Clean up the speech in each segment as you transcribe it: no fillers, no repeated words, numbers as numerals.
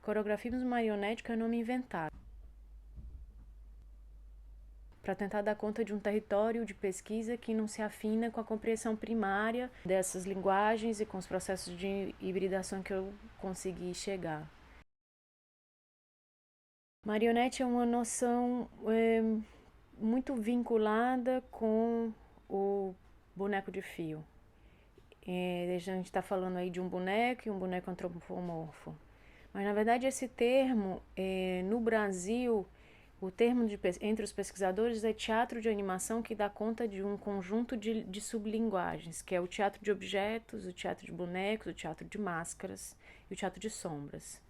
Coreografismo marionético é nome inventado para tentar dar conta de um território de pesquisa que não se afina com a compreensão primária dessas linguagens e com os processos de hibridação que eu consegui chegar. Marionete é uma noção muito vinculada com o boneco de fio. A gente está falando aí de um boneco e um boneco antropomorfo. Mas, na verdade, esse termo, no Brasil, o termo entre os pesquisadores é teatro de animação, que dá conta de um conjunto de sublinguagens, que é o teatro de objetos, o teatro de bonecos, o teatro de máscaras e o teatro de sombras.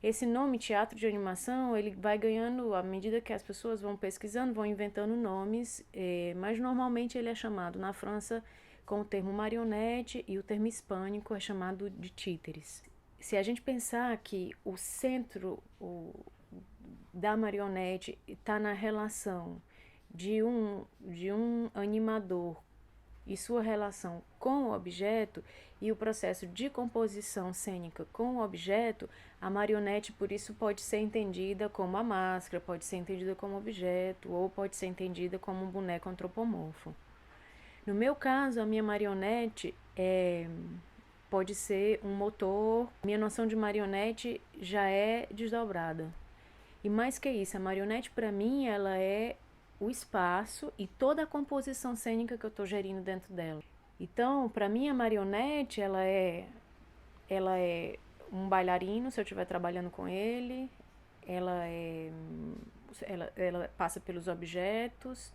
Esse nome, teatro de animação, ele vai ganhando, à medida que as pessoas vão pesquisando, vão inventando nomes, mas normalmente ele é chamado na França com o termo marionete e o termo hispânico é chamado de títeres. Se a gente pensar que o centro da marionete está na relação de um animador e sua relação com o objeto e o processo de composição cênica com o objeto, a marionete por isso pode ser entendida como a máscara, pode ser entendida como objeto ou pode ser entendida como um boneco antropomorfo. No meu caso, a minha marionete pode ser um motor. Minha noção de marionete já é desdobrada. E mais que isso, a marionete para mim ela é o espaço e toda a composição cênica que eu estou gerindo dentro dela. Então, para mim a marionete ela é um bailarino se eu estiver trabalhando com ele. Ela passa pelos objetos,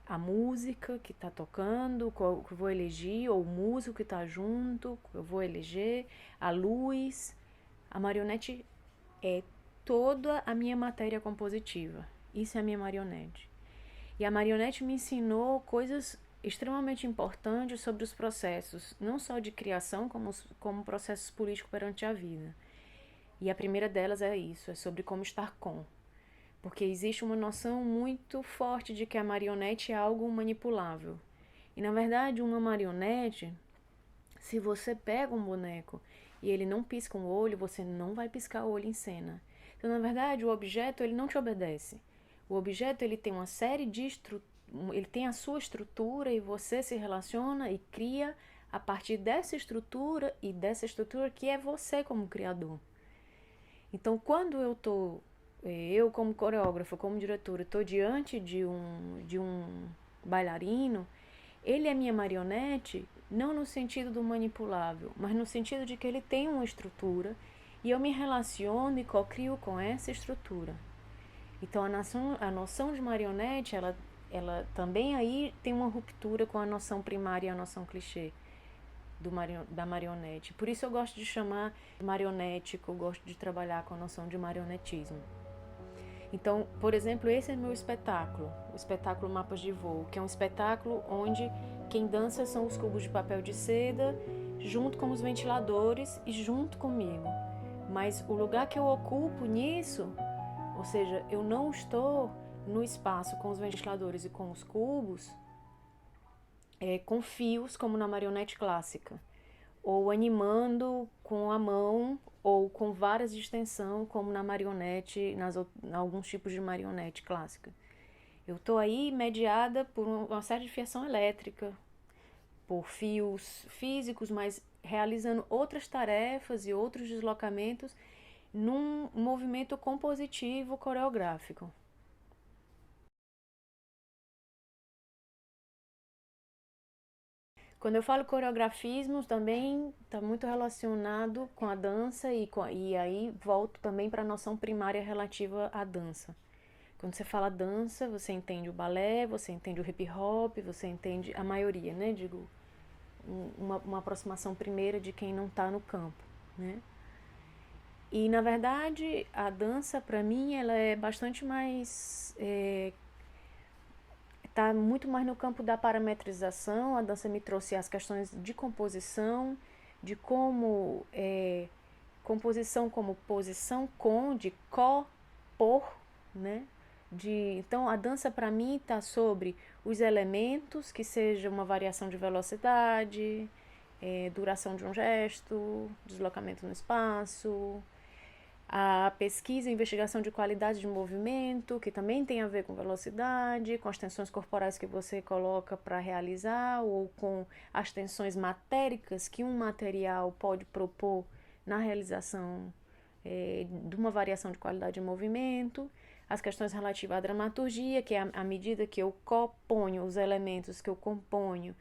a música que está tocando, que eu vou eleger, ou o músico que está junto, que eu vou eleger, a luz. A marionete é toda a minha matéria compositiva. Isso é a minha marionete. E a marionete me ensinou coisas extremamente importantes sobre os processos, não só de criação, como processos políticos perante a vida. E a primeira delas é isso, é sobre como estar com. Porque existe uma noção muito forte de que a marionete é algo manipulável. E na verdade, uma marionete, se você pega um boneco e ele não pisca um olho, você não vai piscar o olho em cena. Então, na verdade, o objeto ele não te obedece. O objeto ele tem uma série de ele tem a sua estrutura e você se relaciona e cria a partir dessa estrutura e dessa estrutura que é você como criador. Então, quando eu como coreógrafa, como diretora, estou diante de um bailarino, ele é minha marionete, não no sentido do manipulável, mas no sentido de que ele tem uma estrutura e eu me relaciono e cocrio com essa estrutura. Então a noção de marionete, ela também aí tem uma ruptura com a noção primária e a noção clichê da marionete. Por isso eu gosto de chamar marionético, eu gosto de trabalhar com a noção de marionetismo. Então, por exemplo, esse é meu espetáculo, o espetáculo Mapas de Voo, que é um espetáculo onde quem dança são os cubos de papel de seda, junto com os ventiladores e junto comigo. Mas o lugar que eu ocupo nisso, ou seja, eu não estou no espaço com os ventiladores e com os cubos, com fios, como na marionete clássica, ou animando com a mão, ou com varas de extensão, como na marionete, em alguns tipos de marionete clássica. Eu estou aí mediada por uma série de fiação elétrica, por fios físicos, mas realizando outras tarefas e outros deslocamentos num movimento compositivo coreográfico. Quando eu falo coreografismo, também está muito relacionado com a dança e aí volto também para a noção primária relativa à dança. Quando você fala dança, você entende o balé, você entende o hip hop, você entende a maioria, né? Digo, uma aproximação primeira de quem não está no campo, né? E na verdade a dança para mim ela é bastante mais está muito mais no campo da parametrização. A dança me trouxe as questões de composição, de como composição como posição com, de có, por, né? Então a dança para mim está sobre os elementos, que seja uma variação de velocidade, duração de um gesto, deslocamento no espaço, A pesquisa e investigação de qualidade de movimento, que também tem a ver com velocidade, com as tensões corporais que você coloca para realizar, ou com as tensões matéricas que um material pode propor na realização de uma variação de qualidade de movimento. As questões relativas à dramaturgia, que é à medida que eu componho os elementos que eu componho,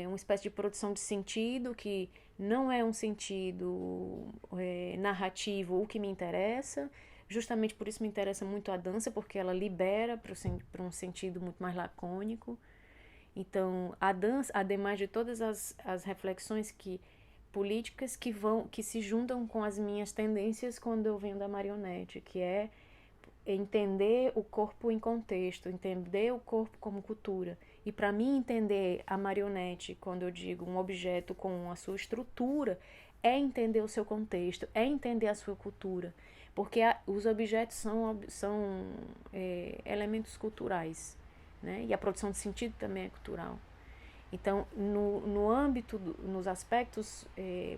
uma espécie de produção de sentido, que não é um sentido narrativo o que me interessa. Justamente por isso me interessa muito a dança, porque ela libera para um sentido muito mais lacônico. Então, a dança, ademais de todas as reflexões políticas que se juntam com as minhas tendências quando eu venho da marionete, que é entender o corpo em contexto, entender o corpo como cultura. E para mim entender a marionete, quando eu digo um objeto com a sua estrutura, é entender o seu contexto, é entender a sua cultura, porque os objetos são elementos culturais, né? E a produção de sentido também é cultural. Então, no âmbito, nos aspectos,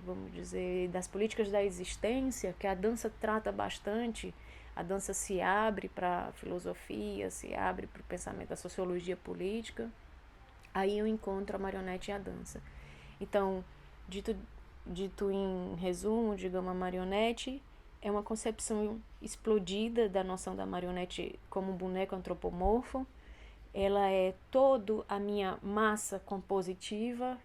vamos dizer, das políticas da existência, que a dança trata bastante, a dança se abre para a filosofia, se abre para o pensamento da sociologia política, aí eu encontro a marionete e a dança. Então, dito em resumo, digamos, a marionete é uma concepção explodida da noção da marionete como um boneco antropomorfo. Ela é toda a minha massa compositiva,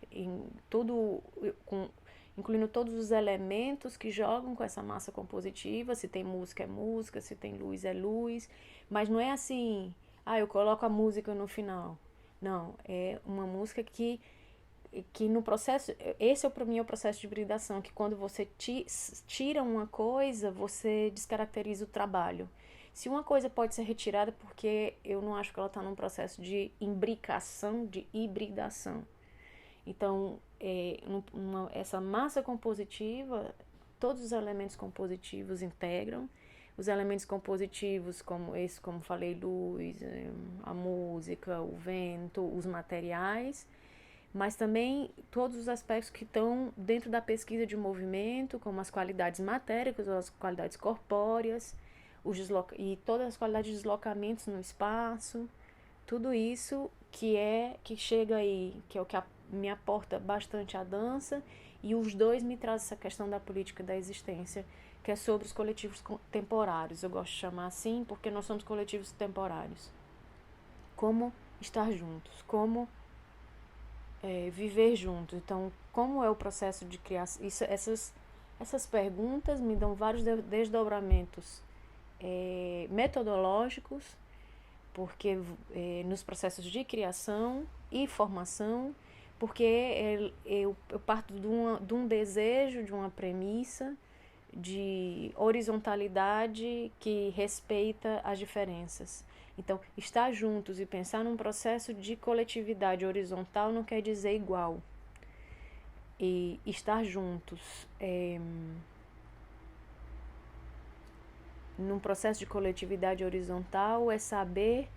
incluindo todos os elementos que jogam com essa massa compositiva. Se tem música é música, se tem luz é luz, mas não é assim, eu coloco a música no final. Não, é uma música que no processo, esse é para mim o processo de hibridação, que quando você tira uma coisa, você descaracteriza o trabalho. Se uma coisa pode ser retirada, porque eu não acho que ela está num processo de imbricação, de hibridação. Então, essa massa compositiva, todos os elementos compositivos integram. Os elementos compositivos, como falei, luz, a música, o vento, os materiais, mas também todos os aspectos que estão dentro da pesquisa de movimento, como as qualidades matéricas, as qualidades corpóreas, e todas as qualidades de deslocamentos no espaço, tudo isso que chega aí, que é o que me aporta bastante a dança, e os dois me trazem essa questão da política da existência, que é sobre os coletivos temporários. Eu gosto de chamar assim porque nós somos coletivos temporários. Como estar juntos, como viver juntos. Então, como é o processo de criação? Essas perguntas me dão vários desdobramentos metodológicos, porque nos processos de criação e formação, porque eu parto de um desejo, de uma premissa de horizontalidade que respeita as diferenças. Então, estar juntos e pensar num processo de coletividade horizontal não quer dizer igual. E estar juntos num processo de coletividade horizontal é saber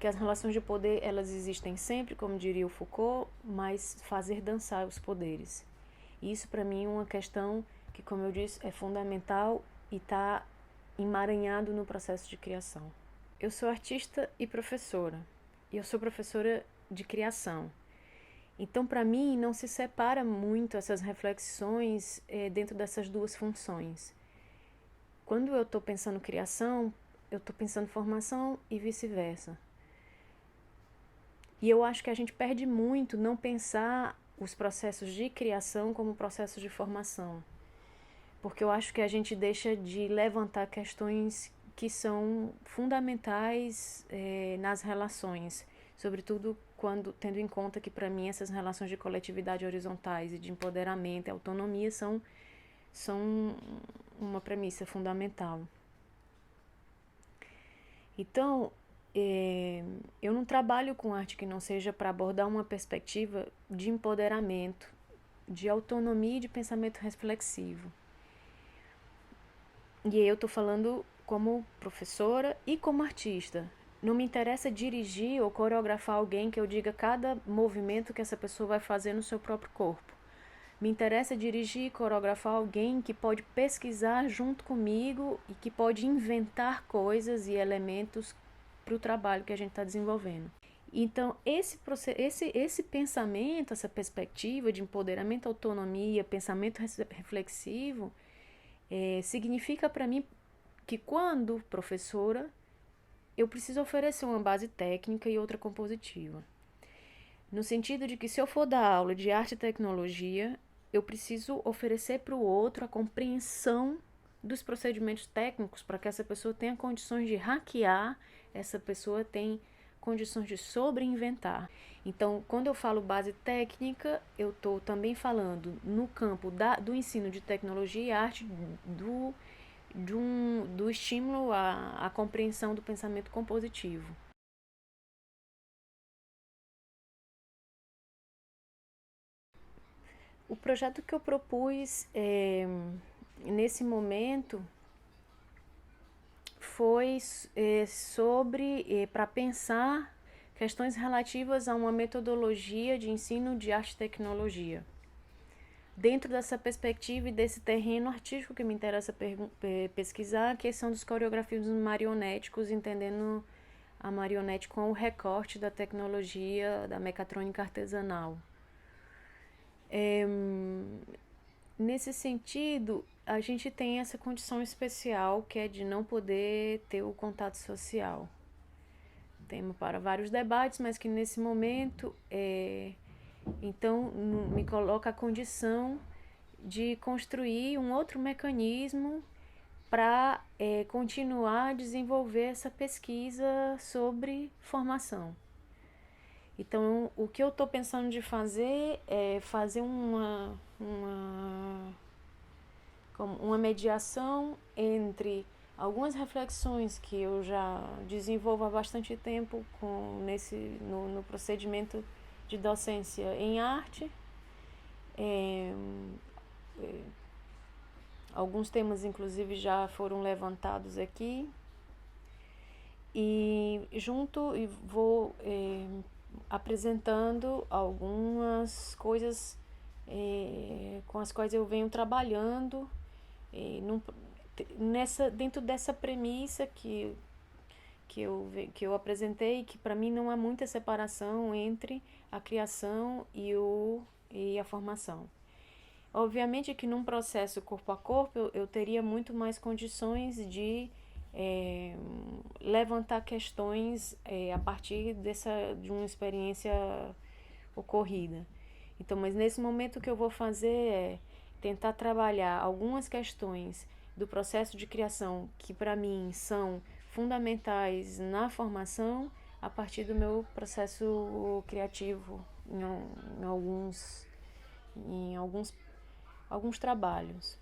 que as relações de poder, elas existem sempre, como diria o Foucault, mas fazer dançar os poderes. E isso para mim é uma questão que, como eu disse, é fundamental e está emaranhado no processo de criação. Eu sou artista e professora. E eu sou professora de criação. Então, para mim, não se separa muito essas reflexões dentro dessas duas funções. Quando eu estou pensando criação, eu estou pensando formação e vice-versa. E eu acho que a gente perde muito não pensar os processos de criação como processos de formação. Porque eu acho que a gente deixa de levantar questões que são fundamentais nas relações, sobretudo tendo em conta que, para mim, essas relações de coletividade horizontais e de empoderamento e autonomia são uma premissa fundamental. Então, eu não trabalho com arte que não seja para abordar uma perspectiva de empoderamento, de autonomia e de pensamento reflexivo. E aí eu estou falando como professora e como artista. Não me interessa dirigir ou coreografar alguém que eu diga cada movimento que essa pessoa vai fazer no seu próprio corpo. Me interessa dirigir e coreografar alguém que pode pesquisar junto comigo e que pode inventar coisas e elementos para o trabalho que a gente está desenvolvendo. Então, esse pensamento, essa perspectiva de empoderamento, autonomia, pensamento reflexivo, significa para mim que quando professora, eu preciso oferecer uma base técnica e outra compositiva. No sentido de que se eu for dar aula de arte e tecnologia, eu preciso oferecer para o outro a compreensão dos procedimentos técnicos para que essa pessoa tenha condições de hackear, essa pessoa tem condições de sobreinventar. Então, quando eu falo base técnica, eu estou também falando no campo do ensino de tecnologia e arte, do estímulo à compreensão do pensamento compositivo. O projeto que eu propus nesse momento foi para pensar questões relativas a uma metodologia de ensino de arte e tecnologia. Dentro dessa perspectiva e desse terreno artístico que me interessa pesquisar, que são dos coreografismos marionéticos, entendendo a marionete com o recorte da tecnologia da mecatrônica artesanal. Nesse sentido, a gente tem essa condição especial que é de não poder ter o contato social. Tema para vários debates, mas que nesse momento, então, me coloca a condição de construir um outro mecanismo para continuar a desenvolver essa pesquisa sobre formação. Então, o que eu estou pensando de fazer é fazer uma mediação entre algumas reflexões que eu já desenvolvo há bastante tempo no procedimento de docência em arte. Alguns temas, inclusive, já foram levantados aqui. E vou apresentando algumas coisas com as quais eu venho trabalhando dentro dessa premissa que eu apresentei, que para mim não há muita separação entre a criação e a formação. Obviamente que num processo corpo a corpo eu teria muito mais condições de levantar questões a partir de uma experiência ocorrida. Então, mas nesse momento o que eu vou fazer é tentar trabalhar algumas questões do processo de criação que para mim são fundamentais na formação a partir do meu processo criativo em alguns trabalhos.